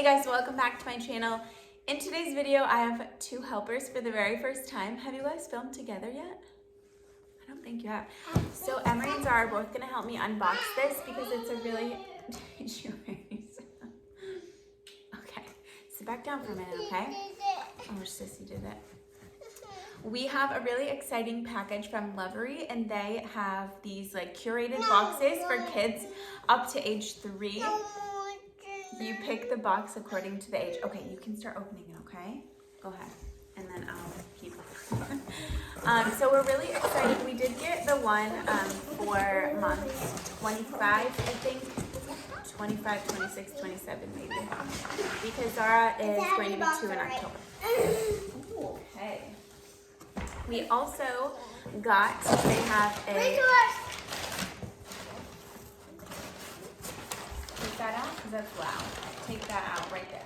Hey guys, welcome back to my channel. In today's video, I have two helpers for the very first time. Have you guys filmed together yet? I don't think you have. So Emery and Zara are both gonna help me unbox this because it's a really, okay, sit back down for a minute, okay? Oh, Sissy did it. We have a really exciting package from Lovevery, and they have these like curated boxes for kids up to age 3. You pick the box according to the age. Okay, you can start opening it, okay? Go ahead, and then I'll keep so we're really excited. We did get the one for months 25, I think. 25, 26, 27 maybe. Because Zara is going to be 2 in October. Okay. We also got, they have a... Take that out because that's loud. Take that out right there.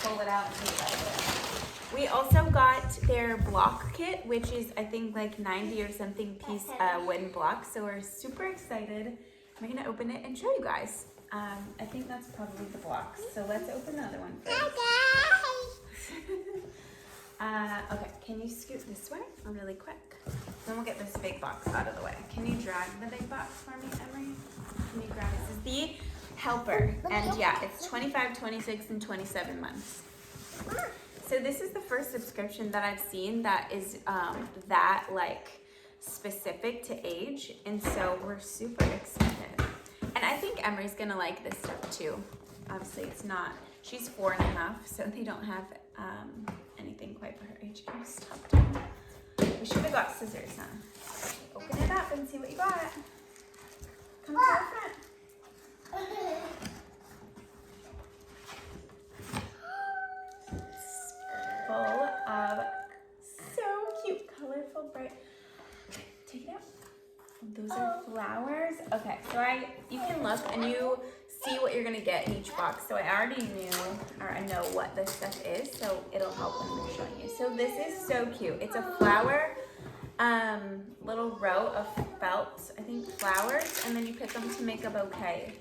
Pull it out and take it out of there. We also got their block kit, which is I think like 90 or something piece wooden blocks. So we're super excited. I'm gonna open it and show you guys. I think that's probably the blocks. So let's open the other one first. Okay, can you scoot this way really quick? Then we'll get this big box out of the way. Can you drag the big box for me, Emery? Can you grab it? This is the helper, and yeah, it's 25, 26, and 27 months. So this is the first subscription that I've seen that is that like specific to age, and so we're super excited. And I think Emery's gonna like this stuff too. Obviously it's not, she's 4.5, so they don't have anything quite for her age. Can you stop doing that? We should have got scissors, huh? Open it up and see what you got. Come to the front. It's full of so cute, colorful, bright. Okay, take it out. Those are flowers. Okay, so you can look and you see what you're gonna get in each box. So I already knew, or I know what this stuff is, so it'll help when we're showing you. So this is so cute. It's a flower, little row of felt, I think, flowers, and then you pick them to make a bouquet.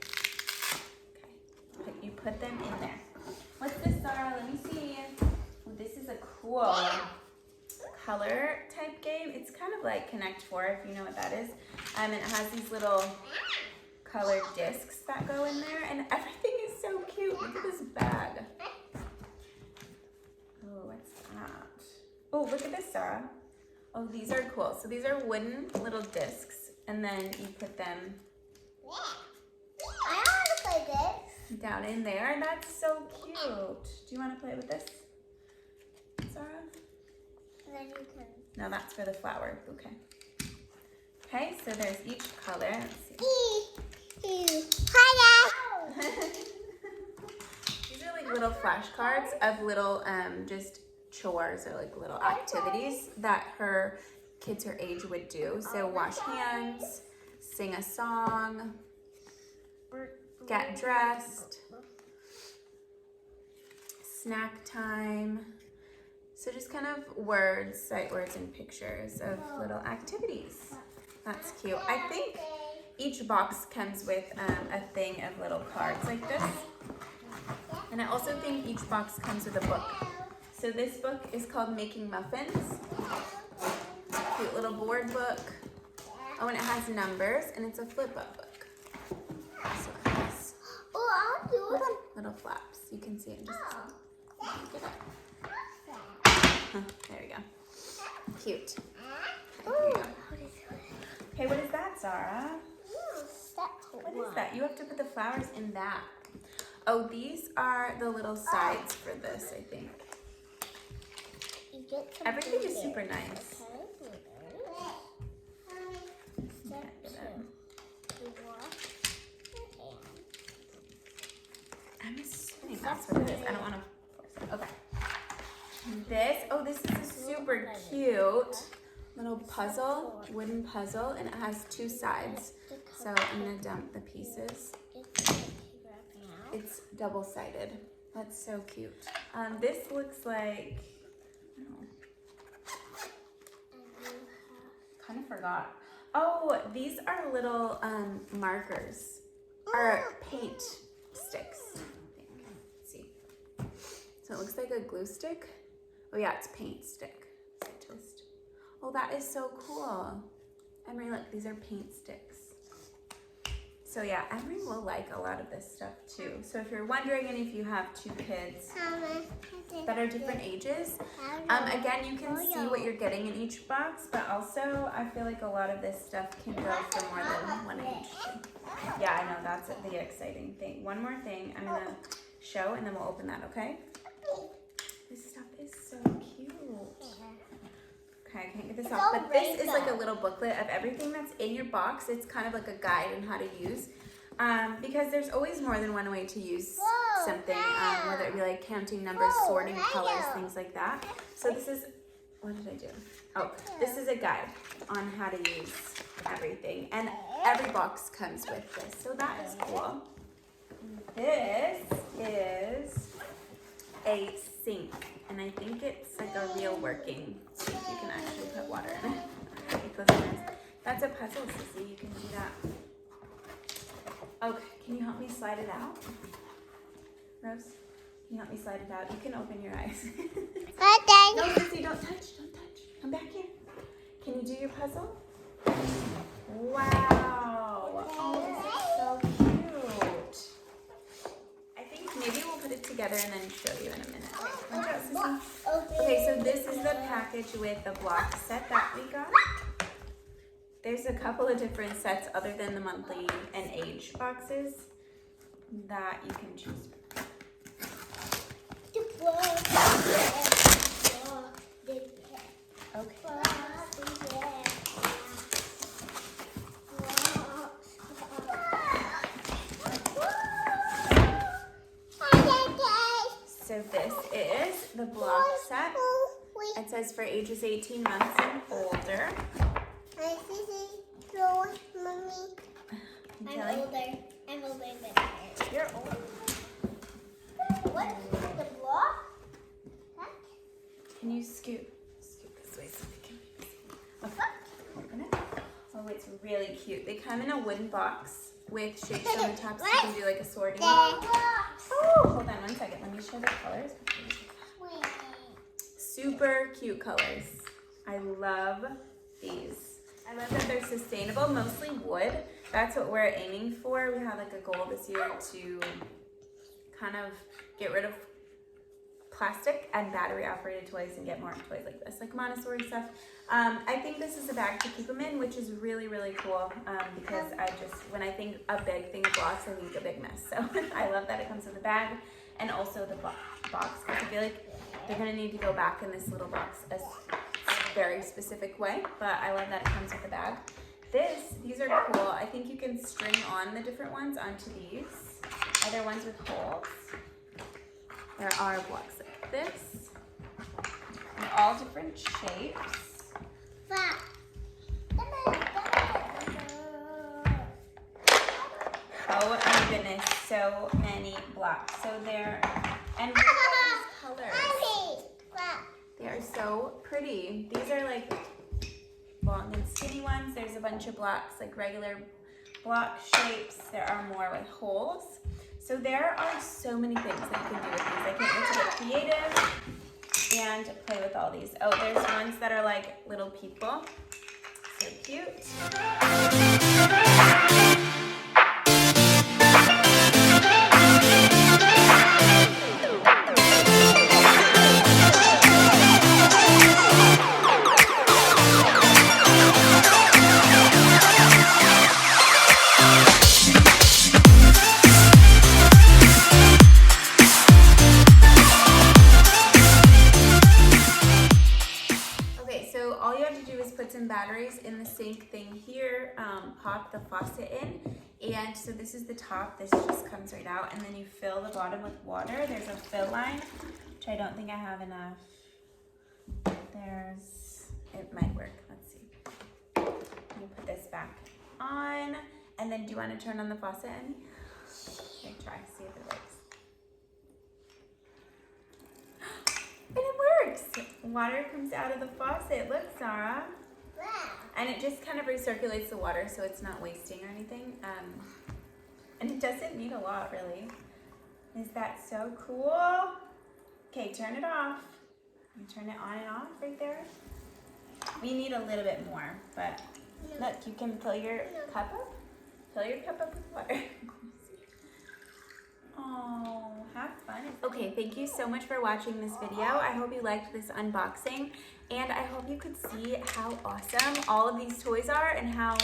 Okay, you put them in there. What's this, Zara? Let me see. Oh, this is a cool color type game. It's kind of like Connect 4, if you know what that is. And it has these little colored discs that go in there, and everything is so cute. Look at this bag. Oh, what's that? Oh, look at this, Sarah. Oh, these are cool. So these are wooden little discs, and then you put them I want to play this. down in there, and that's so cute. Do you want to play with this, Sarah? Then you can. No, that's for the flower bouquet. Okay, so there's each color. Let's see. These are like little flashcards of little just chores or like little activities that kids her age would do. So wash hands, sing a song, get dressed, snack time. So just kind of words, sight words, and pictures of little activities. That's cute. I think each box comes with a thing of little cards like this. And I also think each box comes with a book. So this book is called Making Muffins. Cute little board book. Oh, and it has numbers, and it's a flip-up book. So it has little flaps. You can see it in just a second. Get it. There we go. Cute. Okay, what is that, Zara? What is that? You have to put the flowers in that. Oh, these are the little sides for this, I think. Everything is super nice. I'm assuming that's what it is. I don't want to force it. Okay. This is a super cute little puzzle, wooden puzzle, and it has 2 sides. So I'm gonna dump the pieces. It's double-sided. That's so cute. This looks like, I don't know. Kind of forgot. Oh, these are little markers, or paint sticks. I think. Let's see. So it looks like a glue stick. Oh yeah, it's paint stick. So twist. Oh, that is so cool. Emery, look, these are paint sticks. So yeah, Emery will like a lot of this stuff too. So if you're wondering, and if you have two kids that are different ages, again, you can see what you're getting in each box, but also I feel like a lot of this stuff can go for more than one age too. Yeah, I know, that's the exciting thing. One more thing I'm gonna show and then we'll open that, okay? This stuff is so cute. Okay, I can't get this off, but this is like a little booklet of everything that's in your box. It's kind of like a guide on how to use, because there's always more than one way to use something, whether it be like counting numbers, sorting colors, things like that. So this is, what did I do? Oh, this is a guide on how to use everything, and every box comes with this, so that is cool. This is a sink, and I think it's like a real working sink. You can actually put water in it. It goes in this. That's a puzzle, Sissy. You can do that. Okay, can you help me slide it out? Rose, can you help me slide it out? You can open your eyes. No, Sissy, don't touch, don't touch. Come back here. Can you do your puzzle? Wow. Oh, this is so cute. I think maybe we'll put it together and then show you in a minute. Watch out, Sissy. Okay, so this is the package with the block set that we got. There's a couple of different sets other than the monthly and age boxes that you can choose from. Okay. So this is the block set. It says for ages 18 months and older. I'm older than her. You're older. What? The block? Can you scoot this way so we can see? Okay. Open it. Oh, it's really cute. They come in a wooden box with shapes on the top so you can do like a sorting. Oh, hold on one second. Let me show the colors. Super cute colors. I love these. I love that they're sustainable, mostly wood. That's what we're aiming for. We have like a goal this year to kind of get rid of plastic and battery operated toys and get more toys like this, like Montessori stuff. I think this is a bag to keep them in, which is really, really cool, because when I think a big thing of blocks, I think a big mess. So I love that it comes with a bag and also the box, because I feel like they're gonna need to go back in this little box a very specific way, but I love that it comes with a bag. These are cool. I think you can string on the different ones onto these. Are there ones with holes? There are blocks like this. They're all different shapes. Oh my goodness, so many blocks. So and look at these colors. They are so pretty. These are like long and skinny ones. There's a bunch of blocks, like regular block shapes. There are more with holes. So there are so many things that you can do with these. I can't wait to get creative and play with all these. Oh, there's ones that are like little people. So cute. Batteries in the sink thing here, pop the faucet in, and so this is the top. This just comes right out, and then you fill the bottom with water. There's a fill line, which I don't think I have enough. It might work. Let's see. You put this back on, and then do you want to turn on the faucet, Emmy? Okay, try, see if it works. And it works! Water comes out of the faucet. Look, Sarah. And it just kind of recirculates the water so it's not wasting or anything. And it doesn't need a lot, really. Is that so cool? Okay, turn it off. You turn it on and off right there. We need a little bit more, but look, you can fill your cup up. Fill your cup up with water. Oh, have fun. Okay, thank you so much for watching this video. I hope you liked this unboxing, and I hope you could see how awesome all of these toys are and how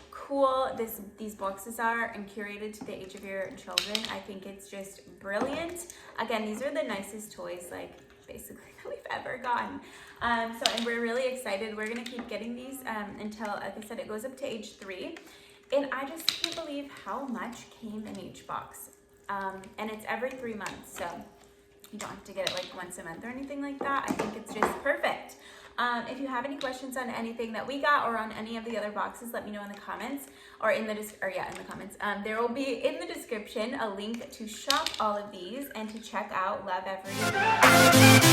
cool these boxes are and curated to the age of your children. I think it's just brilliant. Again, these are the nicest toys, like, basically that we've ever gotten. And we're really excited. We're gonna keep getting these until, like I said, it goes up to age 3. And I just can't believe how much came in each box. And it's every 3 months, so you don't have to get it like once a month or anything like that. I think it's just perfect. If you have any questions on anything that we got or on any of the other boxes, let me know in the comments or in the comments. There will be in the description a link to shop all of these and to check out Lovevery.